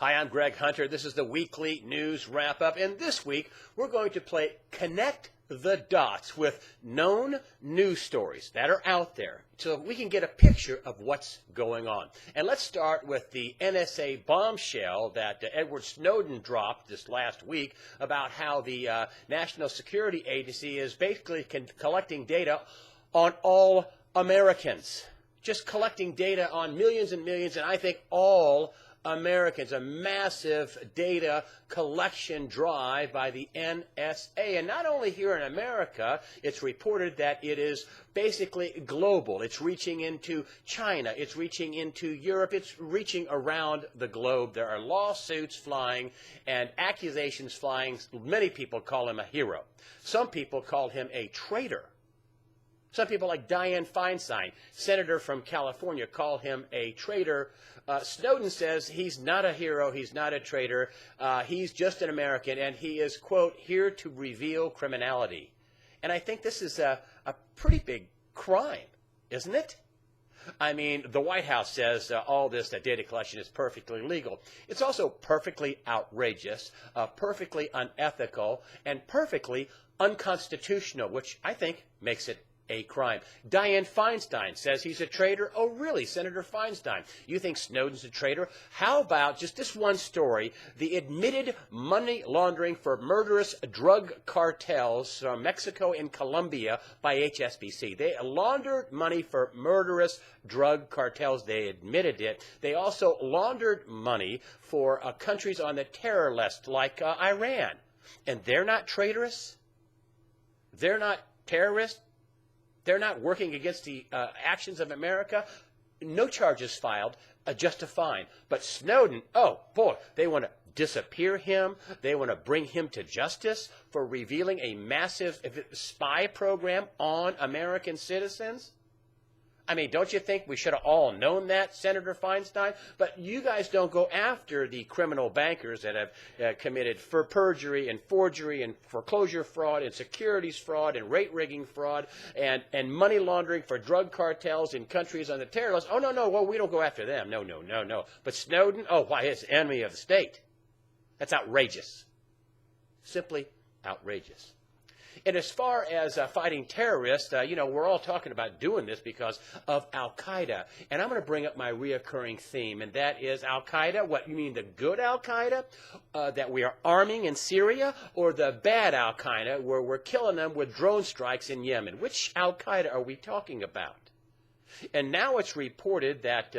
Hi, I'm Greg Hunter. This is the weekly news wrap-up, and this week we're going to play Connect the Dots with known news stories that are out there so we can get a picture of what's going on. And let's start with the NSA bombshell that Edward Snowden dropped this last week about how the National Security Agency is basically collecting data on all Americans. Just collecting data on millions and millions, and I think all Americans, a massive data collection drive by the NSA. And not only here in America, it's reported that it is basically global. It's reaching into China. It's reaching into Europe. It's reaching around the globe. There are lawsuits flying and accusations flying. Many people call him a hero. Some people call him a traitor. Some people like Dianne Feinstein, senator from California, call him a traitor. Snowden says he's not a hero, he's not a traitor, he's just an American, and he is, quote, here to reveal criminality. And I think this is a pretty big crime, isn't it? I mean, the White House says all this, that data collection is perfectly legal. It's also perfectly outrageous, perfectly unethical, and perfectly unconstitutional, which I think makes it a crime. Dianne Feinstein says he's a traitor. Oh, really, Senator Feinstein? You think Snowden's a traitor? How about just this one story, the admitted money laundering for murderous drug cartels from Mexico and Colombia by HSBC. They laundered money for murderous drug cartels. They admitted it. They also laundered money for countries on the terror list like Iran. And they're not traitorous? They're not terrorists? They're not working against the actions of America. No charges filed, just a fine. But Snowden, oh boy, they want to disappear him. They want to bring him to justice for revealing a massive spy program on American citizens. I mean, don't you think we should have all known that, Senator Feinstein? But you guys don't go after the criminal bankers that have committed for perjury and forgery and foreclosure fraud and securities fraud and rate rigging fraud and money laundering for drug cartels in countries on the terror list. Oh, no, well, we don't go after them. No. But Snowden, oh, why, he's an enemy of the state. That's outrageous. Simply outrageous. And as far as fighting terrorists, we're all talking about doing this because of Al-Qaeda. And I'm going to bring up my reoccurring theme, and that is Al-Qaeda. What, you mean the good Al-Qaeda that we are arming in Syria, or the bad Al-Qaeda where we're killing them with drone strikes in Yemen? Which Al-Qaeda are we talking about? And now it's reported that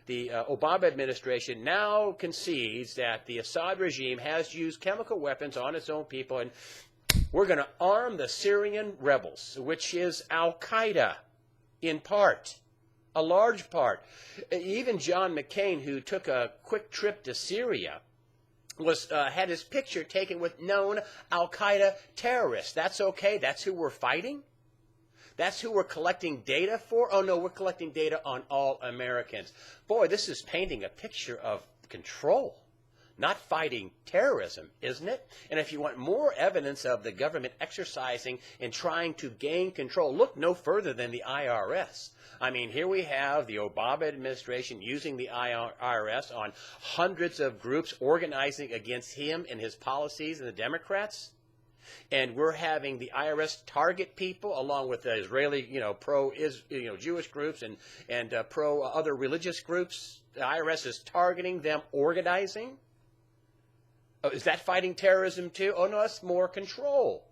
the Obama administration now concedes that the Assad regime has used chemical weapons on its own people, and we're going to arm the Syrian rebels, which is Al-Qaeda in part, a large part. Even John McCain, who took a quick trip to Syria, had his picture taken with known Al-Qaeda terrorists. That's okay? That's who we're fighting? That's who we're collecting data for? Oh, no, we're collecting data on all Americans. Boy, this is painting a picture of control. Not fighting terrorism, isn't it? And if you want more evidence of the government exercising and trying to gain control, look no further than the IRS. I mean, here we have the Obama administration using the IRS on hundreds of groups organizing against him and his policies and the Democrats. And we're having the IRS target people along with the Israeli, Jewish groups and pro other religious groups. The IRS is targeting them, organizing. Oh, is that fighting terrorism too? Oh, no, that's more control.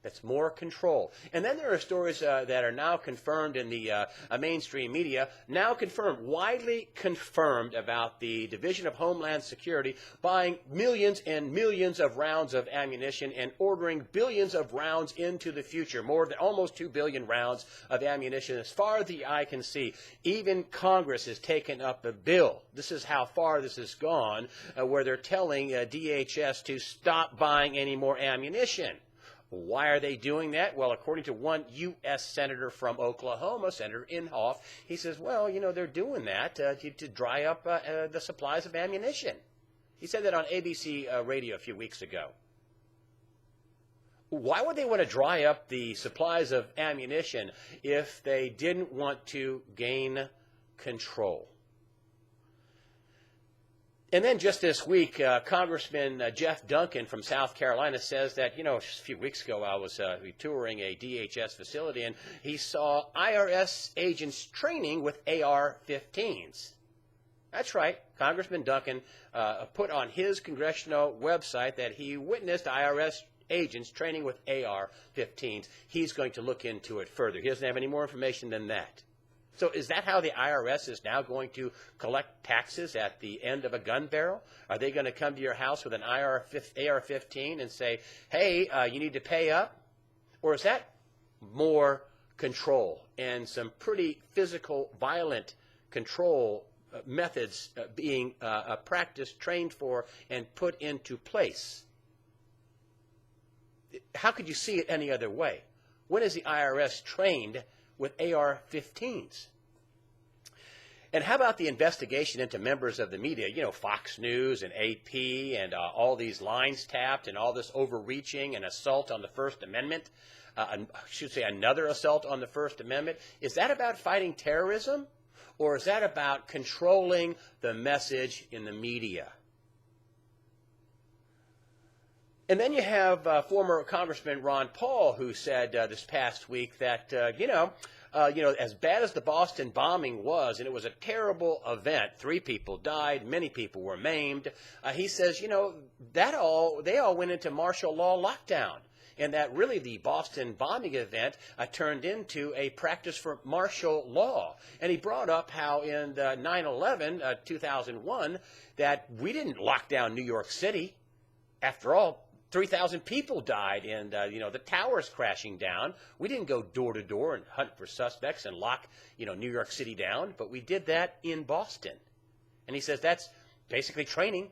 That's more control. And then there are stories that are now confirmed in the mainstream media, now confirmed, widely confirmed about the Division of Homeland Security buying millions and millions of rounds of ammunition and ordering billions of rounds into the future, more than almost 2 billion rounds of ammunition. As far as the eye can see, even Congress has taken up a bill. This is how far this has gone, where they're telling DHS to stop buying any more ammunition. Why are they doing that? Well, according to one U.S. senator from Oklahoma, Senator Inhofe, he says, well, they're doing that to dry up the supplies of ammunition. He said that on ABC radio a few weeks ago. Why would they want to dry up the supplies of ammunition if they didn't want to gain control? And then just this week, Congressman Jeff Duncan from South Carolina says that, just a few weeks ago I was touring a DHS facility, and he saw IRS agents training with AR-15's. That's right. Congressman Duncan put on his congressional website that he witnessed IRS agents training with AR-15's. He's going to look into it further. He doesn't have any more information than that. So is that how the IRS is now going to collect taxes at the end of a gun barrel? Are they going to come to your house with an AR-15 and say, hey, you need to pay up? Or is that more control and some pretty physical, violent control methods being practiced, trained for, and put into place? How could you see it any other way? When is the IRS trained with AR-15's? And how about the investigation into members of the media, Fox News and AP and all these lines tapped and all this overreaching and assault on the First Amendment? I should say another assault on the First Amendment. Is that about fighting terrorism, or is that about controlling the message in the media? And then you have former Congressman Ron Paul, who said this past week that, as bad as the Boston bombing was, and it was a terrible event, 3 people died, many people were maimed, he says, they all went into martial law lockdown. And that really the Boston bombing event turned into a practice for martial law. And he brought up how in 9/11, 2001, that we didn't lock down New York City. After all, 3,000 people died and, the towers crashing down. We didn't go door to door and hunt for suspects and lock, New York City down, but we did that in Boston. And he says that's basically training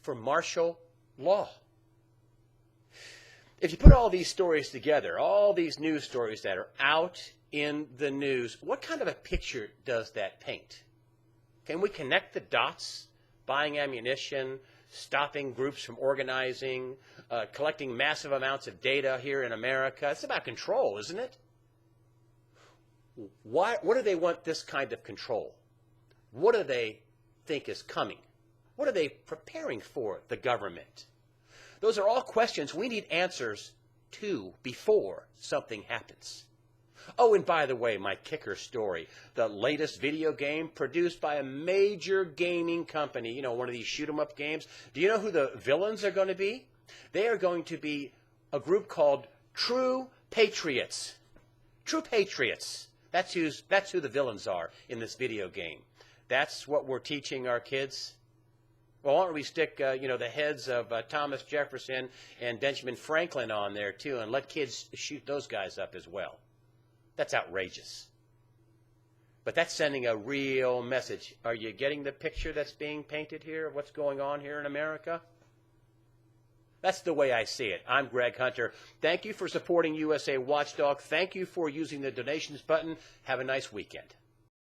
for martial law. If you put all these stories together, all these news stories that are out in the news, what kind of a picture does that paint? Can we connect the dots? Buying ammunition, stopping groups from organizing, collecting massive amounts of data here in America. It's about control, isn't it? What do they want this kind of control? What do they think is coming? What are they preparing for, the government? Those are all questions we need answers to before something happens. Oh, and by the way, my kicker story, the latest video game produced by a major gaming company, one of these shoot-'em-up games. Do you know who the villains are going to be? They are going to be a group called True Patriots. True Patriots. That's who the villains are in this video game. That's what we're teaching our kids. Well, why don't we stick, the heads of Thomas Jefferson and Benjamin Franklin on there, too, and let kids shoot those guys up as well. That's outrageous. But that's sending a real message. Are you getting the picture that's being painted here of what's going on here in America? That's the way I see it. I'm Greg Hunter. Thank you for supporting USA Watchdog. Thank you for using the donations button. Have a nice weekend.